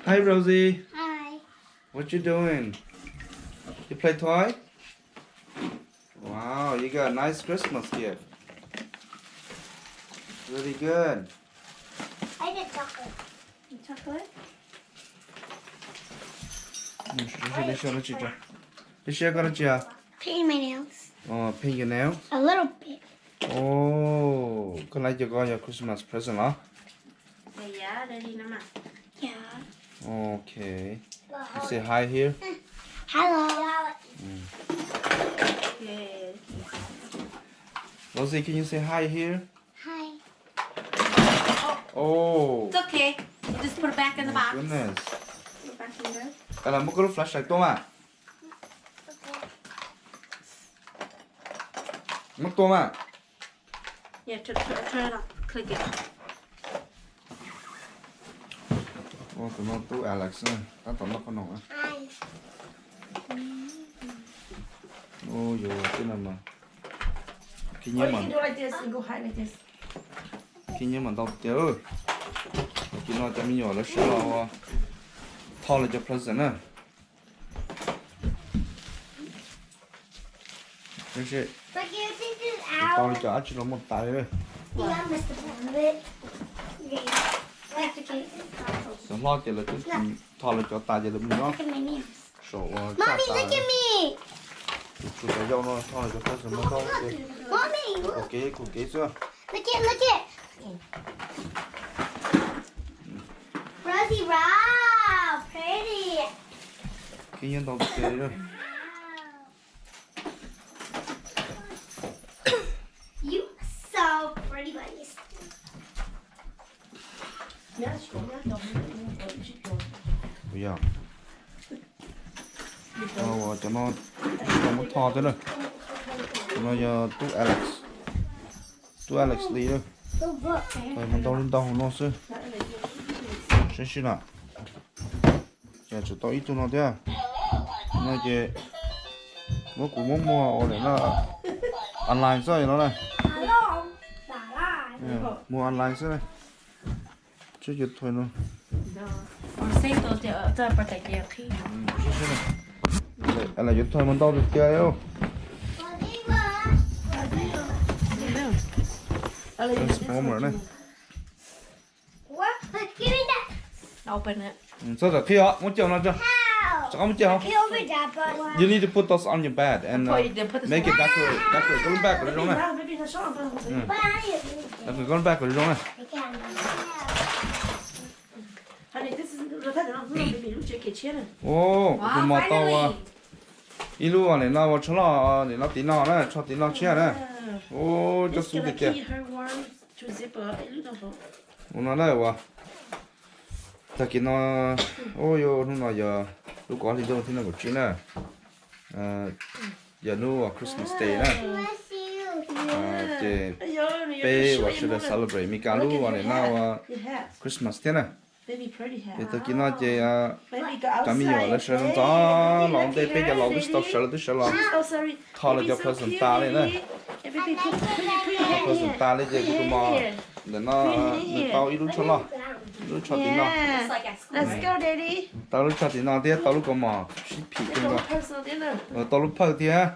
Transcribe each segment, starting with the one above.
Hi, Rosie. Hi. What you doing? You play toy? Wow, you got a nice Christmas gift. Really good. I did chocolate. Chocolate? This year gonna do Painting my nails. paint your nails. A little bit. Oh, can I you got your Christmas present, huh? Yeah, ready now. Yeah. Okay. You say hi here. Hello. Okay. Rosie, can you say hi here? Hi. Oh. It's okay. You just put it back in the box. Goodness. Put it back in there. Cái là một cái flashlight to mà. Okay. Mất to mà. Yeah, turn it on. Click it. Ô, tụi nó tú Alex nè. Tao tụi nó có nồng á. Hi. Ôi dồi, cái nào mà. Cái Or nhớ you mà. can do like this and go high like this. Cái nhớ mà tao chờ. Cái nó cho mình nhỏ là sẽ lo. Thao lại cho present nè. Đây sẽ. But you think this Tao out? cho chỉ là một tay thôi. Yeah, I missed the bottom of it. Yeah. Like the cake. Tao lo chỉ là chút thao lại cho tay cho được nó. Look at my nails. Sổ Mommy, look at me. Chủ tại dâu nó thao lại cho present nó tao. Mommy, look. Ok chưa? Look it. Rosie, wow, pretty. Cái nhớ tao chơi rồi. You so pretty, buddies. Bây giờ. Cho nó một thò thế này. Cho nó giờ tú Alex. Tú Alex đi thôi. The book. Rồi mình tao lên tao nó sư. Xin nào. Giờ chúng tôi ít tụi nó thế à. Nó chỉ nó cũng muốn mua ở đây nó online sao vậy nó này. Hello. Bye. Mua online sao này. Chứ giờ thôi nó. Or save those to protect your teeth. Xin này. Là giờ thôi mình tao được chơi không? Transformer này. What? Give me that. Open it. Sao rồi khi họ muốn chơi nó chưa? How? Sao không chơi không? Get over that, but You need to put those on your bed and Put it- put the make it small- decorate. Go back rồi đúng này. Maybe it's short, but- but I didn't. Decorate go back rồi đúng này. I can't. Honey, this is the baby. Look at kitchen. Ồ, Wow, tụi mà tao finally. ilu à này nào cho nó để nó tí nào này, cho tí nào chia này. Ô, cho It's xuống gonna được chưa? keep her warm to zipper. Look at her. Ủa nó đây quá. Ta kia nó, ôi yo, nó nói giờ lúc có thì đâu thì nó có chuyện này. Giờ nó Christmas Day này. Bless you. Chị You're bé và showing sẽ mother. celebrate mi cả lúc à này nào Your hat. Christmas thế này. Baby pretty hat. Thì ta kia nó chị Baby go outside. cả mi nhỏ là sẽ Hey, nó baby, lòng lucky đây bây giờ her, lòng cái baby. stuff sẽ là tôi sẽ làm. Oh, sorry. Thò lại Baby cho so present cute, ta đây này. baby. Hey, baby, put your hand present ta here. lấy gì Put your cũng mà hand here. để nó tao ít lúc cho nó lúc cho tí nào Yeah. Let's go, daddy. tao lúc cho tí nào thế tao lúc có mà xí phì Let's cái go mà personal dinner. tao lúc phơi thế ha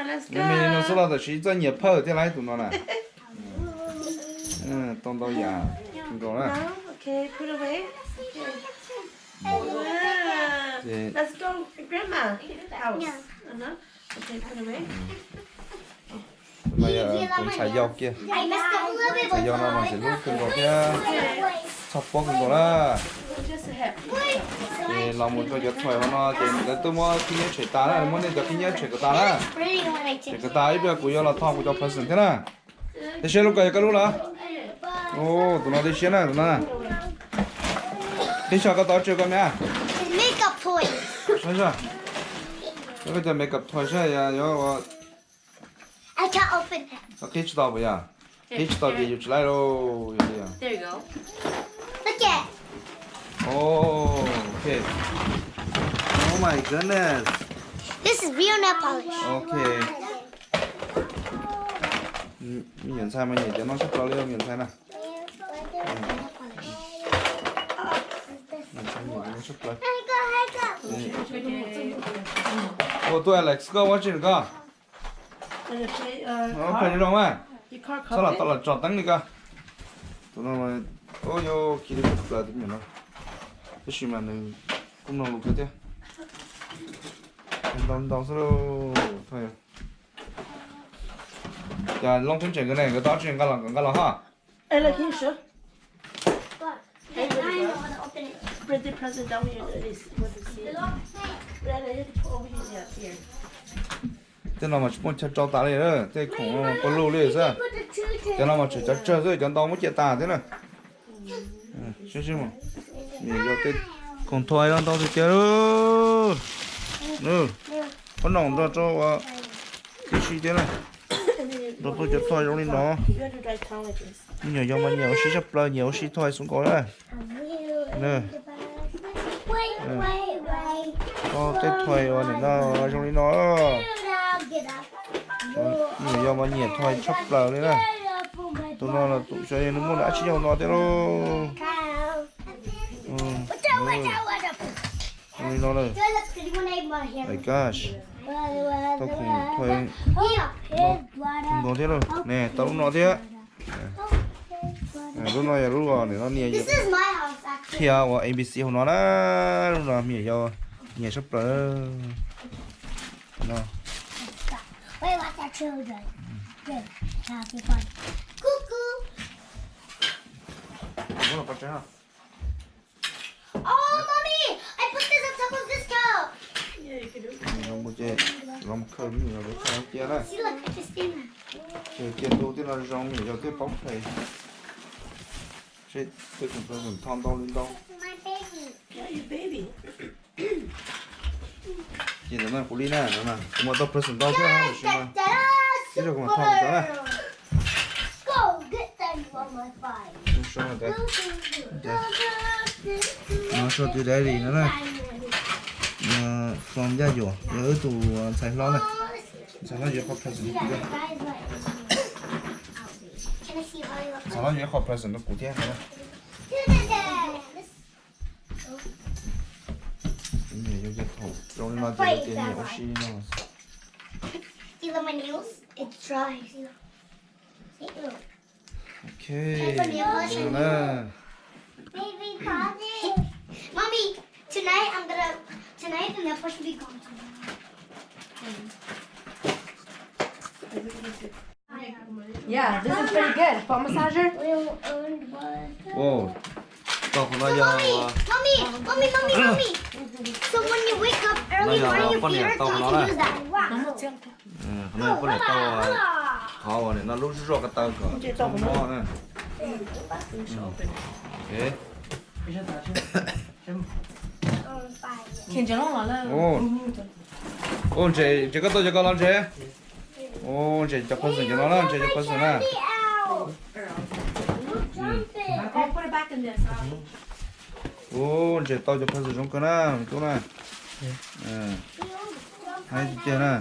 Let's mình nó go. số là xí cho nhiều phơi thế lại tụi nó này tao tao già không có No? nè Okay, put away. thì Let's go, grandma. House. Okay, put away. bây giờ cũng xài dầu kia I messed up a little bit. xài dầu nó mà sẽ lúc không có kia sắp bóc không có đó Just a hat. thì làm một cái giật thoại nó thì để tôi mua khi nhớ chuyện ta là muốn nên cho khi nhớ chuyện của ta là Pretty when I chuyện take của ta ấy bây giờ của là thao của cho present thế nè thế xem lúc cái lúc là ô tụi nó đi xem này tụi nó đi sao cái đó chưa có mẹ It's makeup toys. sao sao cái giờ make up thôi sao ya yo I can't open it. cái chút đâu bây giờ cái chút đâu gì chút lại rồi vậy à There you go. Look at. oh okay oh my goodness This is real nail polish. okay mình nhận sai mà nhảy cho nó sắp vào liêu nhận sai nè sắp lại Hey, go. ô tôi Alex có quá trình cơ And you play nó phải đi đâu mà you car sao là cup. tao là chọn tăng đi cơ tụi nó mà ô yo khi đi sắp lại thì mình nó cái gì mà mình cũng nông lục thế đau sao thôi giờ long phim chuyện cái này cái đó chuyện cái là ha Hey, look here, sure. What? Hey, now I know how to open it. Spread the present down here. It is what is it? Right here, over here, yeah, here. thế nào mà chúng mình cho ta đây đó thế cũng có lưu lên sao Put the two thế nào mà chỉ chơi rồi chẳng tao mới chia ta thế này xíu xíu mà mình vô tết còn thôi đó tao thì chơi luôn nữa con nòng đó cho cái gì thế này đó tôi cho thôi trong đi nó You have to drive town like this. nhiều dòng mà nhiều xí sắp lại nhiều xí thôi xuống coi đây nè Wait. có tết thôi rồi này nó trong đi nó Get up. nhiều dòng mà nhiều thôi chốc lại đấy này tụi nó là tụi chơi nó muốn đã chỉ nhau nó thế luôn nó này my gosh tao cũng thôi không có thế đâu nè tao cũng nói thế lúc nói là lúc rồi để nó nhiều This is my house, actually. theo ABC không nói đó lúc nào nhiều cho nhiều sắp tới nó Wait, what's our children? Good. Happy fun. Cuckoo. nó là con trai hả Oh, mommy! I put this on top of this cup. Yeah, you can do it. nó một chơi lòng khơi nhiều cái sao kia này See, look, I just did that. chơi kia tôi thế là rong nhiều cho cái bóng thầy chơi tôi cũng phải mình thon đau lên đau My baby. Yeah, you baby. chỉ là nó phụ lý này nữa mà cũng một tập person đau thế hả chứ mà Da-da-da! Thế rồi còn thon nữa này Go get them on my fire. không sao mà đấy nó cho từ đây đi nữa này from gia dụ nhớ tụ xài lo này xài lo nhiều khó present Yeah, cụ thể guys, like. Can I see how you look? xài lo nhiều khó present nó cụ thể nữa nhiều cho cái thổ rồi nó chỉ tiền nhiều xí nó See the my nails? It's dry. See, look. ok Nail nè Baby, pause it. Mommy, tonight the nail polish will be gone tomorrow. Yeah, this is pretty good. Foot massager. Will earned was. ô tao không nói So giờ mommy. So when you wake up early Bây giờ morning, con your này feet tao hurt, nó so you này. can use that. Wow. hôm nay có lẽ tao khó này nó lúc rồi cái tao cỡ không có nè ok Can you know là? ô ô chị có tôi cho con làm chị ô chị cho con cho nó làm chị cho con nè Get out. Jump Okay, put it back in this. ô chị tao cho con dùng cái nè chỗ này hay chị nè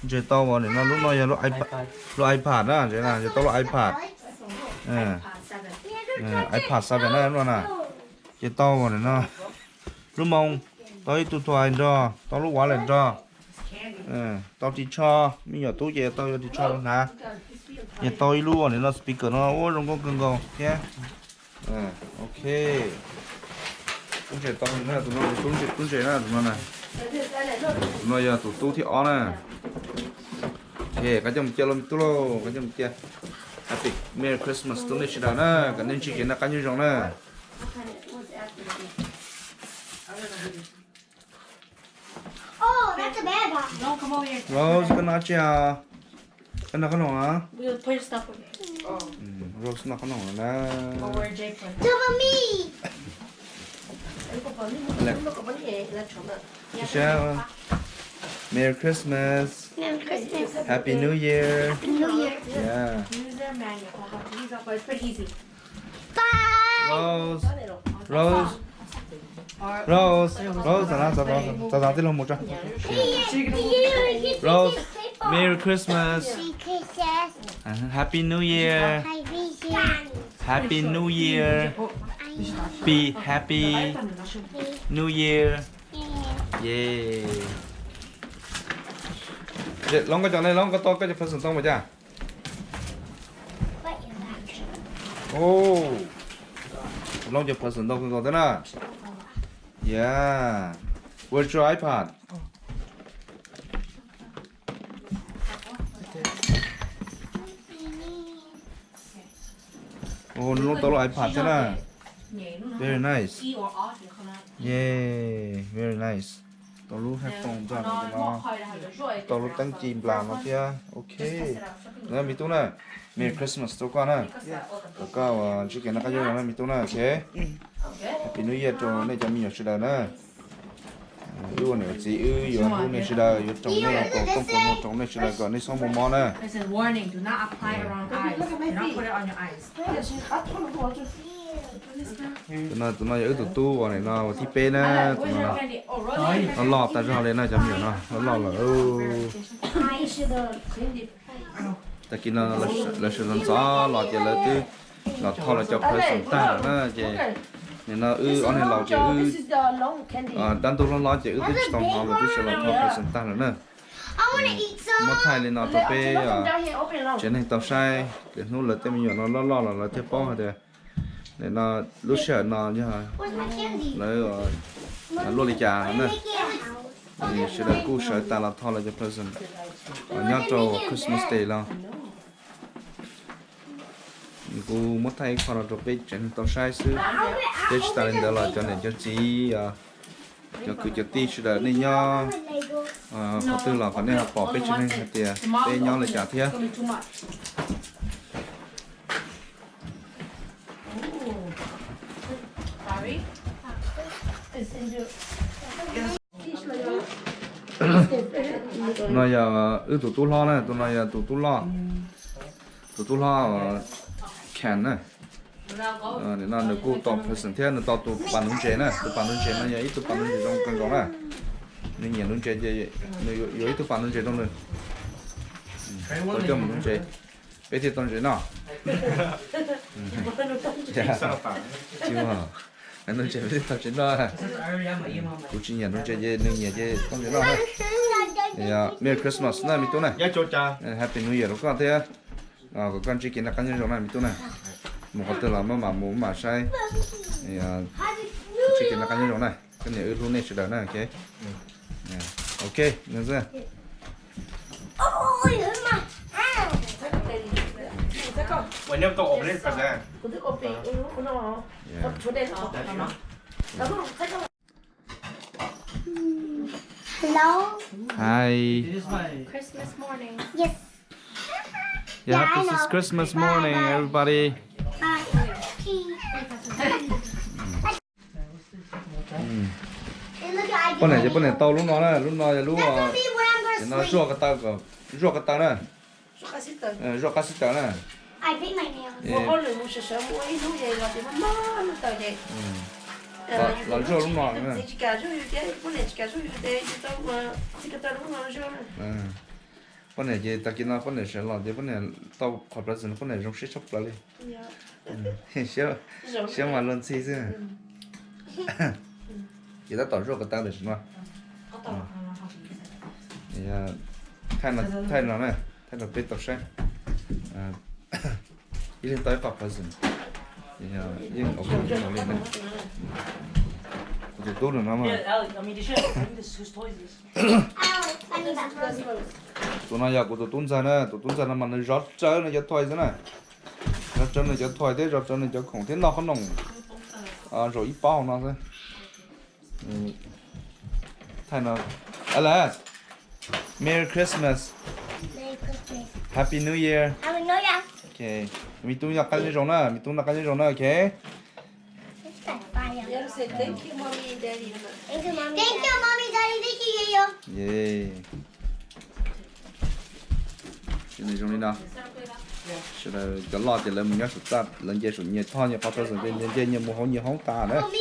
chị tao vào để nó lúc nó giờ lúc iPad đó chị nè chị tao lúc iPad iPad sao vậy nè nè chị tao vào để nó lúc mong tới tụi tôi cho tao lúc quá lên cho tao chỉ cho bây giờ tôi về tao chỉ cho nè giờ tôi luôn để nó speaker nó ô trong con cần cầu nhé ok cũng chỉ tao nữa tụi nó cũng chỉ nữa tụi nó này tụi nó giờ tụi tôi thì ó nè ok cái trong chơi lắm tôi lo cái trong chơi Happy Merry Christmas tụi nó chỉ đạo nè cái nên chỉ kiến là cái như giống nè Oh, that's a bad one. No, come over here. Rose cái nào chứ à cái nào cái nào à We'll put your stuff over here. Rose nào cái nào nè Or where Jake put it. Double me. Michelle Merry Christmas Merry Christmas. Happy New Year New Year. yeah Use their manual. I'll have to use that, but it's pretty easy. Bye. Rose Rose Rose tao tiếp luôn một trăm Rose Merry Christmas Happy New Year Happy New Year Be happy New Year. Yeah. Vậy long cái chỗ này long cái to cái phần sườn tông mà cha. What is that? Oh. Long cái phần sườn tông cái đó thế Yeah. Where's your iPad? Oh, nó to là iPad thế nào? Very nice. Yeah, very nice. Tao lúc hát phòng cho nó tao lúc tăng chìm làm nó kia. Ok. Nè mi tu nè. Merry Christmas tao con nè. Tao cao chỉ cái nó cái gì nè mi tu nè. Ok. Happy New Year cho này cho mình nhiều sự đời nè. Yêu này chỉ yêu yêu này sự đời yêu trong này còn công công trong này sự đời còn này xong một món nè. There's a warning, do not apply around eyes. Do not put it on your eyes. Tụi nó giữ tụi tu vào này nó thi pê nè. Tụi nó lọt tại sao đây nó chấm nhiều nó lọt là I should have cleaned it. ta kia nó là sự lần gió lọt chỉ là tư lọt thò là cho phải sống ta nó chỉ nên nó anh này lọt chỉ This is the long candy. đan tu nó lọt chỉ tư trong họ là tư sẽ lọt thò phải sống ta nữa nè I want to eat some. mất thay lên nó tập bê Down here, open it long. trên hình tàu sai để nó là tên mình nó lo là theo bao hả thế để nó lúc sợ nó như hả Where's my candy? lấy lô đi trà nữa nè Make it out. thì sẽ là cú sợ ta là thò là cho present nhớ cho Christmas Day lo cú mất thay còn là tập bê trên hình tàu sai xứ để ta lên đó là cho nên cho chị cho cứ cho tí sẽ là nên nhớ họ tư là phải nên học bỏ bê trên hình thì bê nhớ là trả thế It's gonna be too much. Sorry. It's in your. nó giờ tụi tôi lo này tụi nó giờ tụi tôi lo kèn này để nó được cô tập phải sẵn thiết nó tập tụi bạn đúng chế này tụi bạn đúng chế nó giờ ít tụi bạn đúng chế trong con đó này nên nhìn đúng chế vậy nếu ít tụi bạn đúng chế trong này tôi cho mình đúng chế bây giờ trong chế nào chứ mà anh đúng chế bây giờ chế đó tôi chỉ nhìn đúng chế vậy nên nhìn chế trong chế đó ha Merry Christmas này mình tôi này Happy New Year các bạn thấy có con chỉ kiến là con nhân giống này mình tôi này một con từ là mà sai thì chỉ kiến là con nhân giống này cái này luôn này sẽ đỡ này ok ok được chưa Oh, you're my ow. When you go over this for that. Cô thích open, nó. Chỗ đây nó. Hello. hi Christmas morning. Yes. yeah I this is know. Christmas morning everybody con này tao lúc nó là lúc nó rua cái tao này rua cái xích này I paint my nails. Một con lười một sợi mũi nó vậy là thì nó tao vậy. là rua lúc nó này Chỉ cả rồi cái con này chỉ cả rồi cái tao mà chỉ cái tao lúc nào rồi. con này gì ta kia nó con này sẽ làm gì con này tao khỏi bây giờ con này giống shit chóc lại đi xíu mà luôn xí chứ chỉ ta tỏ rua cái tao được mà thì thay nó này thay nó biết tập sai ý lên tới khỏi bây giờ thì nhưng ở bên kia nó lên này tụi tôi được nó mà Yeah, Alex, I mean, you should. I think this whose toys is this? Ow, I need that puzzle. tụi nó giờ của tụi tôi ra mà nó rót chơi nó cho thôi thế này rót chơi nó cho thôi thế rót chơi nó cho không thế nó không nồng rồi ít bao nó thôi thay nó Alex Merry Christmas Merry Christmas. Happy New Year I know ya. ok mình tu nhặt cái gì rồi nè mình tu nhặt cái gì rồi nè ok It's that fire. You have to say thank you, mommy and daddy. Thank you, mommy. Thank you, mommy, daddy. Thank you, yo. yeah cái này trong đây nào sẽ là cái lọ thì là mình nhớ sụt tạt lần chơi sụt nhiệt thôi nhiệt phát ra rồi bên chơi nhiều mồ nhiều hóng tà nữa Mommy.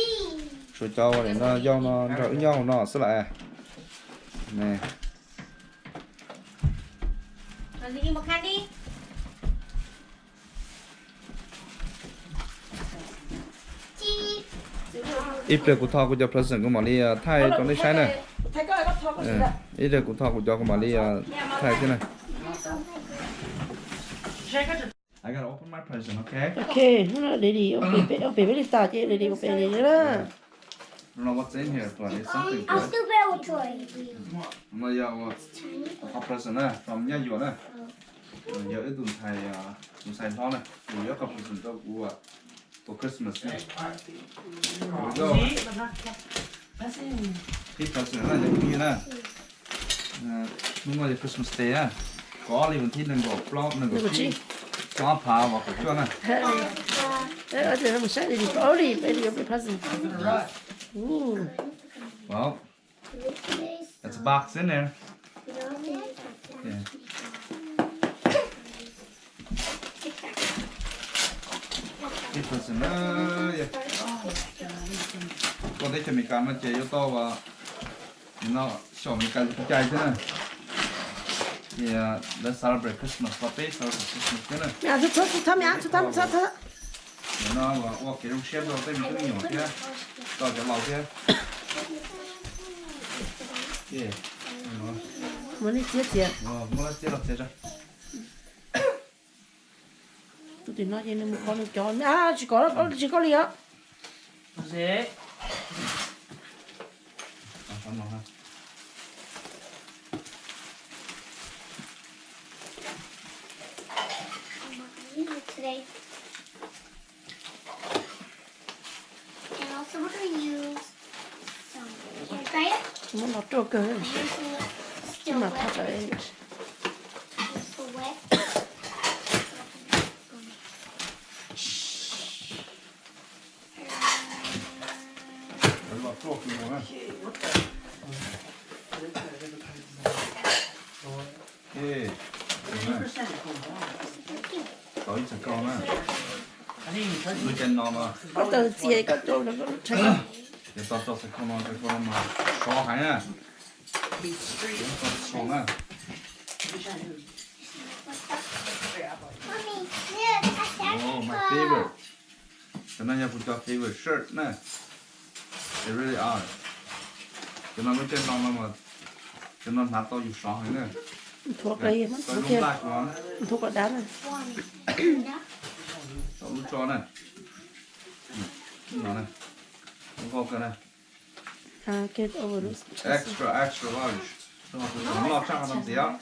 rồi cho để nó do nó đỡ nhau nó sẽ lại nè Want to eat more candy? Cheese. ít là cụ thọ của cho present của Malia thay trong đây sai này thay cái có thọ có gì đó ít là cụ thọ của cho Malia thay thế này I gotta open my present, okay? okay nó để đi ở bể với ta chứ để đi ở bể này đó I don't know what's in here, but it's something I'll good. still be able to try. Malia có present này, from nhà vua này. Giờ ít tuần thầy thọ này, giờ có present cho của Christmas này. Here we go. Cái present này giống như này. Lúc nào Christmas Day á, có liền thiên nên gọt plot nên gọt chi, có phá vào cái chỗ này. ở đây nó sẽ đi ở đi để đi ở present Well, that's a box in there. Yeah. Cái present yeah. Có thể cho mình cảm ơn chị yêu to và nó cho mình cái chai thế này. Yeah, let's celebrate Christmas, puppy. Celebrate Christmas thế này. nhà chút thăm Nó và cái trong xếp rồi tới mình cái nhỏ kia, rồi cái màu kia. Yeah. muốn đi chết Mua là chết rồi. tôi thì nói nên một con chó chỉ có lý á dễ Cảm ơn ha. Today. And also we're going to use some. Can I try it? muốn nó trôi cơ Using it still mà wet. thật vậy It's still wet. Det var tråkigt nu ha. Okej. Có ít con á. Đôi chân nó mà. có tờ chia có trôi nó có chạy Để tao cho sẽ con mà xó hay á. Xó á. Mommy, look, I Oh, my found favorite. Cái này là phụ cho favorite shirt nè. They really are. Cái nó trên nó mà cái nó nát tao dù xó hay nè. thuộc đây mất Tôi thuộc lúc kia lạc nó. thuộc ở đá này one. Tao lúc cho này. Nó này. Không có cái này. get over it Extra large. Nó lo chắc làm gì á?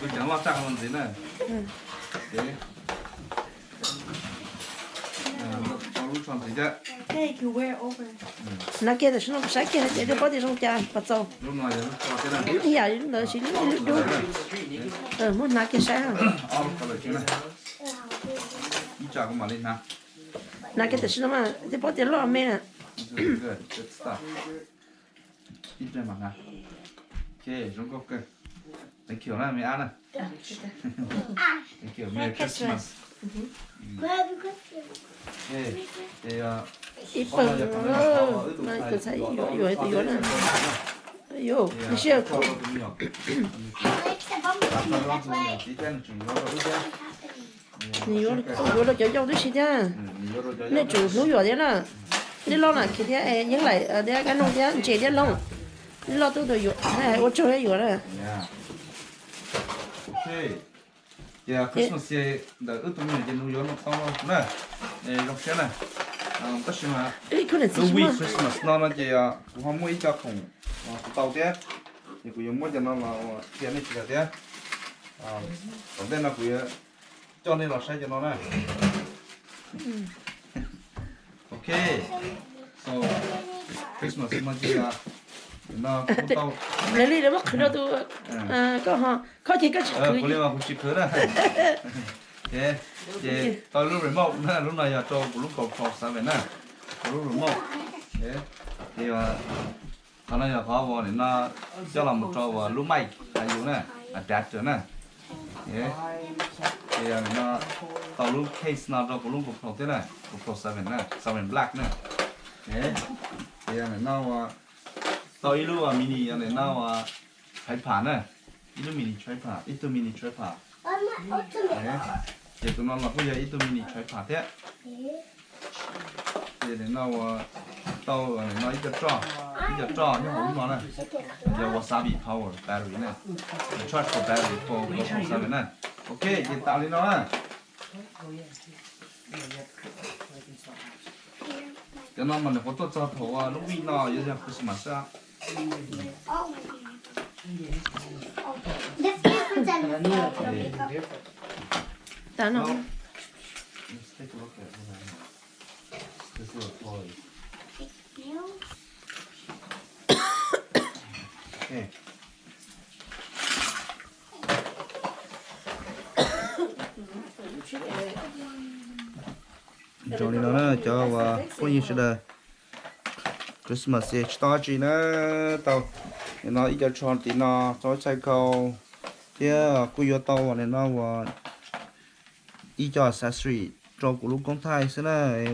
Tôi chẳng lo chắc làm gì nè. Đấy. Nó lúc chọn gì chứ? hey you wear over nó kia thì nó sai kia để có đi trong cha bắt đầu Lúc nào giờ lúc cho cái này. bây giờ nó chỉ đúng muốn nó kia sai All color chứ này. Ý chả có mà lên ha. nó kia thì nó mà để có tiền lo mẹ Good stuff. Ít ra mặt ha. Okay, chúng có cái. Thank you này, mẹ ăn này. Thank you, Merry Christmas. Merry Christmas. Okay, thì ít phần mà tôi thấy rồi tôi nói là yo thì đi xem có cái nhiều. I like the bumblebee Làm sao that way. tí tên chúng nó rồi đó. nhiều nó cho cho tôi xin nha Nhiều rồi nên chủ núi rồi đấy là nên lo là khi thế những lại để cái nông thế chỉ để lông nên lo tôi rồi này tôi cho đấy rồi đấy Yeah. Okay. Yeah, Christmas day the ước tụi mình trên New York nó to nè. Này đọc xem này. Tất nhiên là ấy cái này the gì week mà Christmas nó chỉ cũng không muốn cho cùng tàu thế. Thì cũng muốn cho nó là tiền này chỉ là thế. Còn tên là cũng cho nên là sai cho nó này. Okay. So Christmas nó chỉ là nó cũng tàu. lấy đi để mất cái đó tôi có họ có thì có Có liên quan cũng chỉ khứ đó. Yeah. Yeah. Tao lúc remote nè, lúc này giờ cho lúc cầu cầu sao vậy nè. Lúc remote. Yeah. Thì thằng này giờ khó vào để nó cho làm một trò vào lúc mày, hay dùng nè, adapter nè. Yeah. Thì nó tao lúc case nào cho lúc cầu cầu thế này, cầu cầu sao vậy nè, sao vậy black nè. Yeah. Thì nó tao lúc mini này nó phải phản nè. Ít mini tripod, ít mini tripod. I'm not ultimate. Đấy. Giờ tụi nó là bây giờ ít mini tripod thế. thì đến nào tàu nó ít cho nhưng mà không nói này giờ wasabi power battery này charge for battery for GoPro 7 này ok thì tạo lên nó cho nó mình có tốt cho thầu lúc đi nó giờ Christmas á Oh. This is pretend. ta nó Let's take a look at this little toy. Okay. Cho nên nó cho và coi như là Christmas sẽ start gì nữa tao nó ít cho chọn tí nó cho chạy cầu thì cuối giờ tao này nó và ít cho accessory cho của lúc công thái thế này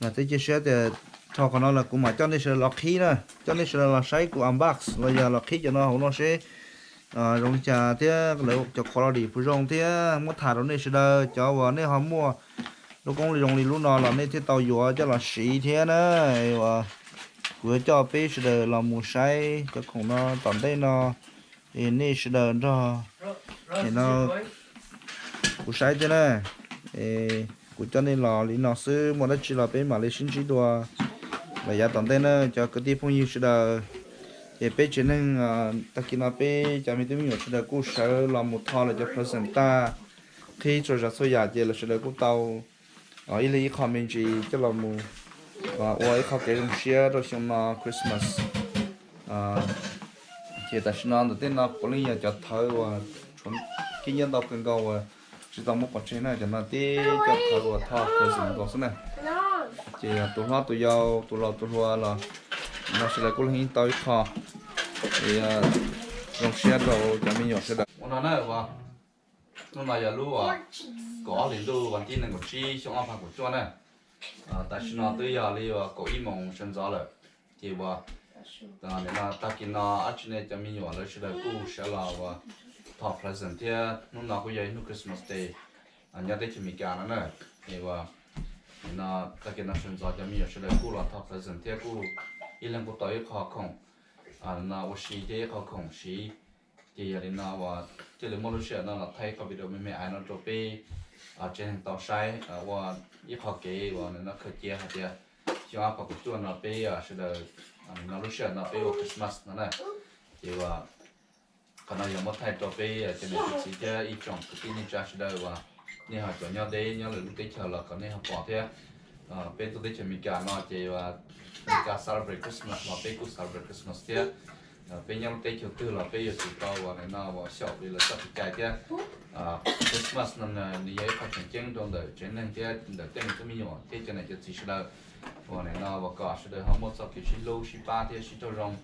mà tới chia sẻ thì cho con nó là cũng mà cho nên sẽ lọc khí nữa cho nên sẽ là sai của unbox bây giờ lọc khí cho nó không nó sẽ rong trà thế lấy cho quality phụ rong thế mất thả nó nên sẽ cho vào nên họ mua lúc con rong đi lúc nào là nên thế tàu dừa cho là xí thế nữa và vừa cho bé sẽ là mua sai cho con nó tận đây nó thì nên sẽ cho thì nó của sai thế này của cho nên là lý nó sư mà nó chỉ là bé mà lấy sinh trí đùa và giá tận đây nữa cho cái tiếp phong yêu sẽ thì bé chỉ nên ta kia nó bé cho mình tìm hiểu sẽ cũng sợ làm một thao là cho present ta khi cho ra số giá thì là sẽ cũng tàu ở ý lý comment gì cho làm một và ôi họ kể trong share rồi xong nó Christmas thì ta sẽ nói đến nó có lý cho thơ và chúng khi nhân đọc cần cầu chỉ tao một quả trên này cho nó tí cho thơ và thọ present có số này thì tụi nó tụi giàu tụi lọ tụi hoa là nó sẽ là cũng hình tao ít khó thì trong share rồi cho mình nhỏ sẽ được nó nói là nó là giờ luôn có liền luônวันที่1 của chi trong áp của cho này tại sao nó tới giờ li có ý mong sinh ra rồi thì và nên là ta kia nó ở trên này cho mình nhỏ là sẽ là cũng sẽ là và top present thì nó nào cũng vậy nó Christmas day nhớ tới chuyện mình cả nó này thì và nó ta kia nó sinh ra cho mình sẽ là cũng là top present thì cũng ý lần cũng tới khó không nó我是这khó không是thì giờ nó và chỉ là một lúc xưa nó là thấy có video mình ai nó cho bé trên tàu sai và ít học kế và nó khởi chia hạt chia cho áp của chuột nó bé sẽ là nó lúc xưa nó bé Christmas nó này thì và còn nó giờ mất thay cho bé trên này chỉ cho ít trong cái tin chắc sẽ là và nên họ cho nhau đấy nhau là lúc đấy chờ là còn nên họ bỏ thế bé tôi đấy chờ mình cả nó thì và mình cả celebrate Christmas mà bé cũng celebrate Christmas thế bây giờ tết chiều tư là bây giờ chỉ tao và này nào và shop đi là sắp cái thế Christmas năm nay như vậy phát triển trên trong đời trên nên thế đời tên cũng nhiều thế cho nên chỉ là và này nào và cả sẽ đời họ một số cái xí lô xí ba thế xí cho rong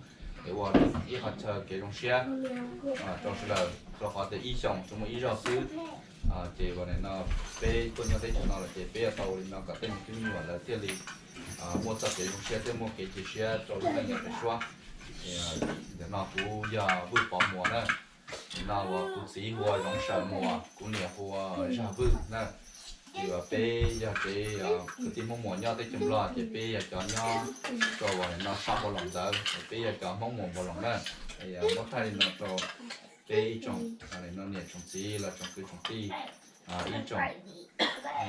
để và đi họ chờ cái rong xe trong sẽ là rồi họ để ý xong chúng mình ý rõ xứ thì và này nào bây tôi nhớ thấy cho nó là thì bây giờ tàu thì nó cả tên cũng nhiều là thế thì một số cái rong xe thế một cái chiếc xe cho người ta nhận được xóa để nó cũng giờ vui bỏ mùa nữa nó cũng xí hoa rong sợ mùa cũng nhẹ hoa ra vui nữa thì bé giờ cái tìm mong muốn nhau tới chấm lo thì bé giờ cho nhau cho vào nó xong một lần rồi bé giờ cho mong muốn một lần nữa thì mỗi thay nó cho bé trồng này nó nhẹ trồng xí là trồng cây trồng ti ý trồng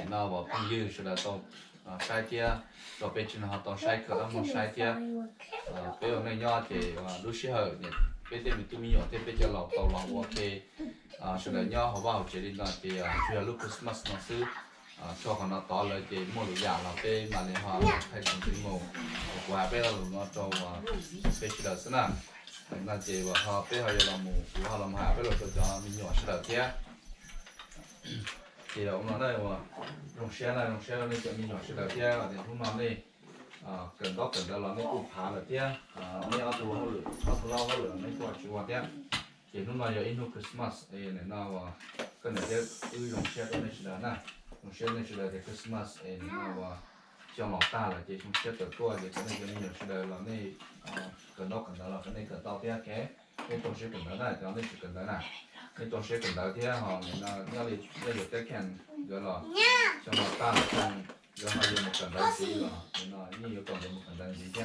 nó vào phong dư sẽ là to sai kia rồi bé trên họ to sai cửa một sai kia bé ở nơi nhau thì lúc xưa nhỉ bé tên mình tụi mình nhỏ thế bé cho lẩu tàu lẩu ok sẽ là nhau họ vào chế định là thì chưa lúc Christmas nó xứ cho họ nó toเลยthì mua được giả là bé mà lên họ thay thành cái màu quả bé là nó cho bé chỉ là thế nào là thì họ bé họ làm mù họ làm hạ bé là cho mình nhỏ sẽ là thế thì ông nói đây mà rong xe này nên cho mình nhỏ sẽ là thế và thì hôm nay đây cần đó là mấy cụ phá là thế mấy ao tù lao họ lửa mấy quả chua thế thì hôm nay giờ inu Christmas này nào cần để rong xe này sẽ là nè rong xe này sẽ là Christmas này nào cho lọ ta là chỉ rong xe từ tua thì cái này cho mình nhỏ sẽ là mấy cần đó là cái này cần tao thế cái rong xe cần đó này cái này chỉ cần đó này cái rong xe cần đó thế họ nó đi được cái kèn gọi là cho lọ ta trong 然后有么简单些了，那你有讲有么简单些的，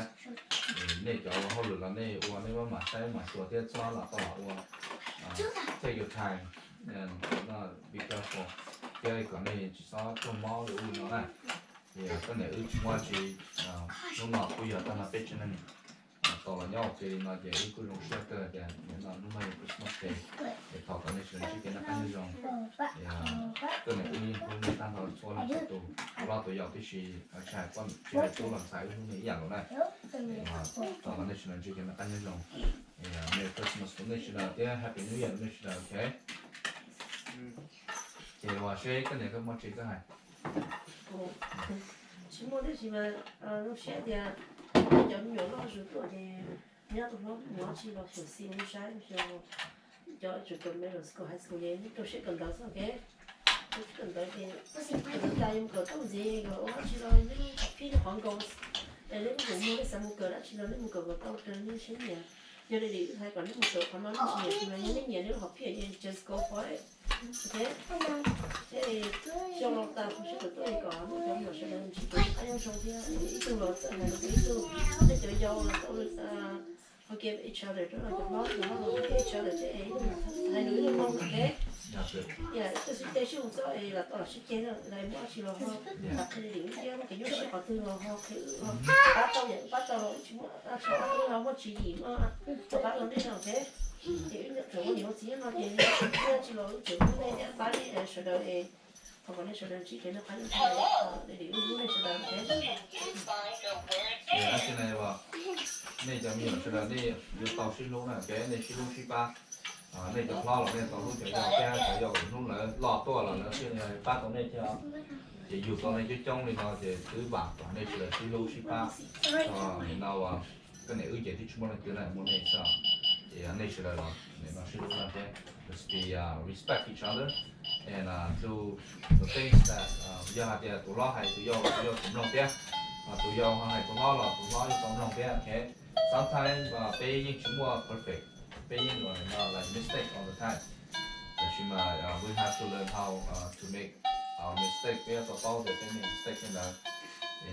那叫好了啦，那我那么买菜买ตัวที่ซ้อนละต่อว่าtake your time and 那 be careful cái cái này chỉ sao trong máu rồi nó này thì cái này chúng ta chỉ lúc nào bây giờ ta là biết cho nên tao là nhau thì nó để cứ dùng xe cơ để nó lúc này Christmas day để thọ cái này chỉ cái nó ăn được rồi thì cái này đi hôm nay ta nói cho nó tụ lo tụi giàu cái gì trải qua chỉ là chỗ làm sai cái này dạng này thọ cái này chỉ cái nó ăn được rồi thì Merry Christmas cũng này chỉ là cái Happy New Year này chỉ là ok thìว่าช่วยกันเนี่ยก็มาช่วยกันให้ chỉ mua đấy chỉ mà nó sẽ thì cho nhiều lo rồi tôi thì nhớ tụi nó chỉ lo sửa xin sai cho tụi mấy rồi school high school này tôi sẽ cần đó sao cái tôi cần đó thì cần ta em có cái gì rồi chỉ lo những phí nó khoảng cầu để lấy một mua cái sản phẩm đó chỉ lo lấy một cầu vào tao trên những cái nhà giờ đây thì hai còn lấy một cầu còn nó chỉ nhiều mà những nhà nếu học phí thì just go for it thế thì trong lòng ta cũng sẽ được tôi có trong một số lần chỉ có anh em trong kia từ lúc này là cái từ để cho nhau là tôi forgive each other đó là cái nó forgive each other thế hai đứa nó không thế tôi sẽ để chung cho là tôi là sẽ chế là em chỉ là họ đặt cái điểm kia cái nhớ sẽ có từ là họ bắt đầu chúng ta sẽ bắt đầu họ chỉ điểm mà bắt đầu đi nào thế thì thường có nhiều gì mà thì chỉ là chỉ này để bán đi để sửa đời không có để sửa đời chỉ cái nó phải để điểm này sửa đời thế cái này vào này cho mình sửa đời đi yêu tàu xí lú này cái này xí lú xí ba này cho lo là này tàu lú cho cái cho lú là lo to là nó cái này ba tàu này theo thì dù tàu này chứ trong thì nó thì thứ bạc còn này là xí lú xí ba thì nào cái này ưu chế thì chúng ta cái này muốn này sao thì này sẽ là nó sẽ luôn là thế just be respect each other and do the things that giờ hạt thì tụi lo hay tụi yo cũng lòng thế tụi yo hay tụi lo cũng lòng thế okay sometimes being chúng ta perfect being là mistake all the time nhưng mà we have to learn how to make our mistake bây giờ tụi để cái mistake nên là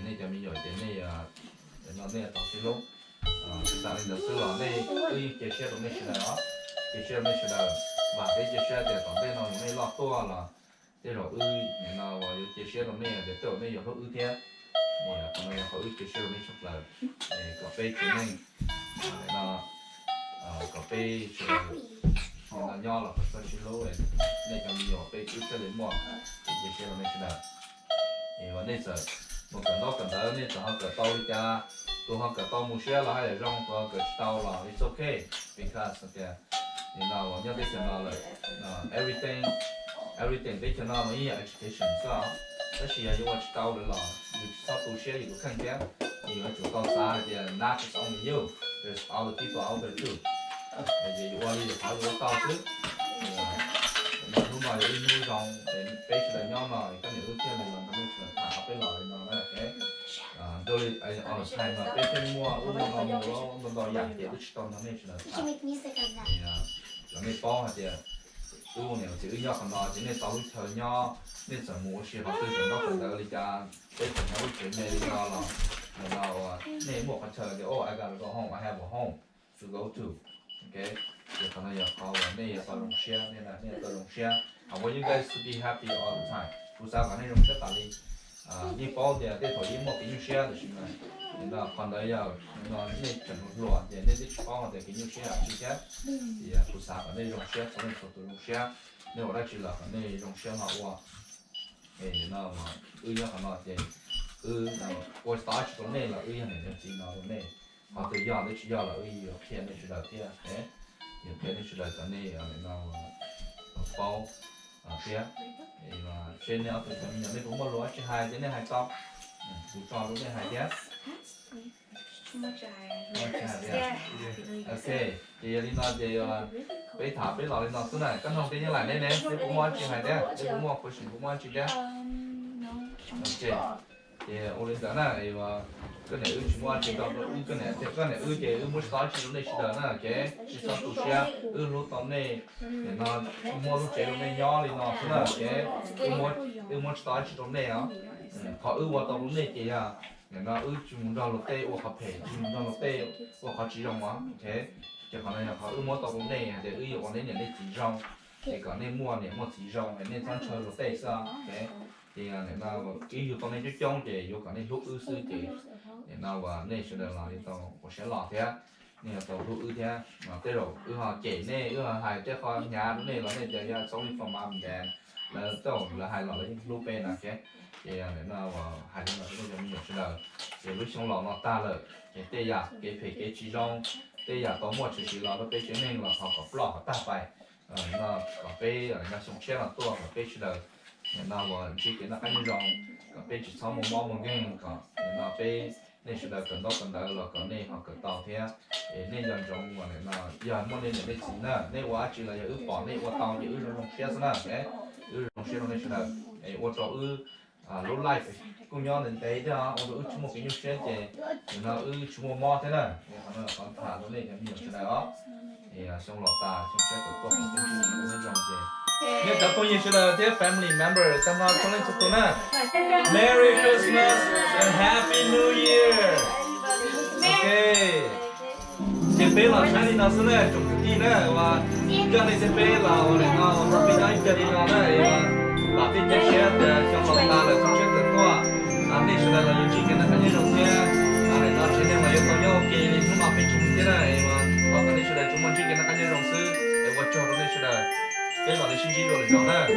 này cho mình rồi cái này để nó này tao xin lỗi chúng ta nên đầu tư vào đây cái chia sẻ của mình là đó chia sẻ mình là và cái chia sẻ để còn đây nó mới lo to là đây rồi này nào và chia sẻ của mình để tự mình có ưu thế này còn mình có ưu chia sẻ của mình là cà phê của mình là cà phê là nho là phải xin lỗi này cho mình có phê ưu thế đến mua chia sẻ của mình là và đây giờ một cần đó nên giờ họ cần tao đi cha tôi họ cần tao mua xe là hay là rong tôi cần tao là it's okay because okay you know nhớ tới cho nó là everything tới cho nó mới education sao cái gì là chúng ta tao được là sau tôi xe thì tôi khăn thế thì nó chủ tao xa thì not just only you there's other people out there too thì you want to phải có tao chứ lúc mà đi nuôi rong để bây giờ nhau mà cái này lúc kia mình làm cái này là học cái loại nó là cái đôi ở thành mà bây giờ mua nó đòi dạng để lúc tao nó nên là rồi nên bao hạt thì tôi này chỉ nhau còn nó chỉ nên tao lúc thời nhau nên giờ mua xe họ từ đó còn đợi đi ra bây giờ nó chuyện này là nên mua con chờ thì oh I gotta go home I have a home to go to okay thì còn bây giờ họ này tao dùng xe nên là tao dùng xe I want you guys to be happy all the time dù sao cả này dùng tất cả đi như bao thì cái thời điểm một cái new share được chứ này nên là còn đấy giờ nó nên chuẩn bị luôn thì nên cái bao thì cái new share chi tiết thì dù sao cả này dùng share cho nên tụi dùng share nếu mà đây chỉ là cái này dùng share mà qua thì nó mà nhớ nó thì nào qua start cho nên là này là chỉ nào này họ tự do đấy chỉ do là tiền này chỉ là tiền thế nhiều tiền này chỉ là cái này nào bao tiền thì mà trên này thì mình nhận được cũng một lúa chỉ hai đến hai top đủ tròn đúng này hai tiếng ok thì đi nói thì bây thả bây lò đi nói thế này các thông tin như này nè thế cũng mua chỉ hai tiếng thế cũng mua phải cũng mua chỉ tiếng ok thì ô lên đó này mà cái này chúng mua chỉ có cái này thì mua sáu chỉ lúc này chỉ đó nè cái chỉ sáu tủ xe lúc tóm này để nó mua lúc chế lúc này nhỏ thì nó thế là cái mua sáu chỉ lúc này á họ qua tàu lúc này kì à nó chúng ra lúc tây họ phải chúng ra lúc tây họ chỉ rong quá thế chỉ còn là họ mua tàu lúc này để ở đây để chỉ rong để có nên mua chỉ rong nên sang chơi lúc tây sao thế thì nên là cái yêu tàu này chút trong thì yêu có nên lúc sư thì nên là và nên sẽ là đi tàu có sẽ lọt thế nên là tàu lúc thế mà tới rồi họ chỉ này họ hai cái con nhà lúc này là này thì ra sống phòng ăn đèn là tàu là hai lọ lấy lúc bên là cái thì nên là hai đứa nó cũng giống như thế là thì lúc xong lọ nó ta rồi cái tây à cái phải cái chỉ rong tây à có một chỉ lọ nó cái chuyện này là họ có lọ ta phải nó có cái nó xong chết là tua có cái là nên là chỉ cái nó cái rong có cái chỉ sau một món một cái có nên là cái nên là cần đó là có nên họ cần tàu thế nên dần trong mà nên là giờ muốn nên để chỉ nữa nên quá chỉ là ước bỏ nên quá tàu thì ước rong chết nữa cái ước rong chết nên là quá cho ước lúc life cùng nhau đến đấy đó ước chúng một cái nhung chết thì nó chúng một mò thế này nó còn thả nó lên cái nhiều thế này đó thì xong lọt ta xong chết của con cũng chỉ là cái dòng gì nên tập tôi như là thế family member trong họ có lên chụp nè Merry Christmas and Happy New Year okay thế bây giờ sáng đi nó sẽ là chụp cái gì nữa và cái này sẽ bây giờ là nó bị đánh cái gì nó đấy và tin chắc sẽ trong lọt ta là xong chết được qua anh đi sẽ là những chuyện cái này đầu tiên anh nó sẽ đem lại cho nhau cái chúng ta phải chụp thế này mà và cái này sẽ là chúng mình chỉ cái này rộng sư để vào cho nó sẽ là cái mà nó sinh chỉ rồi đó ha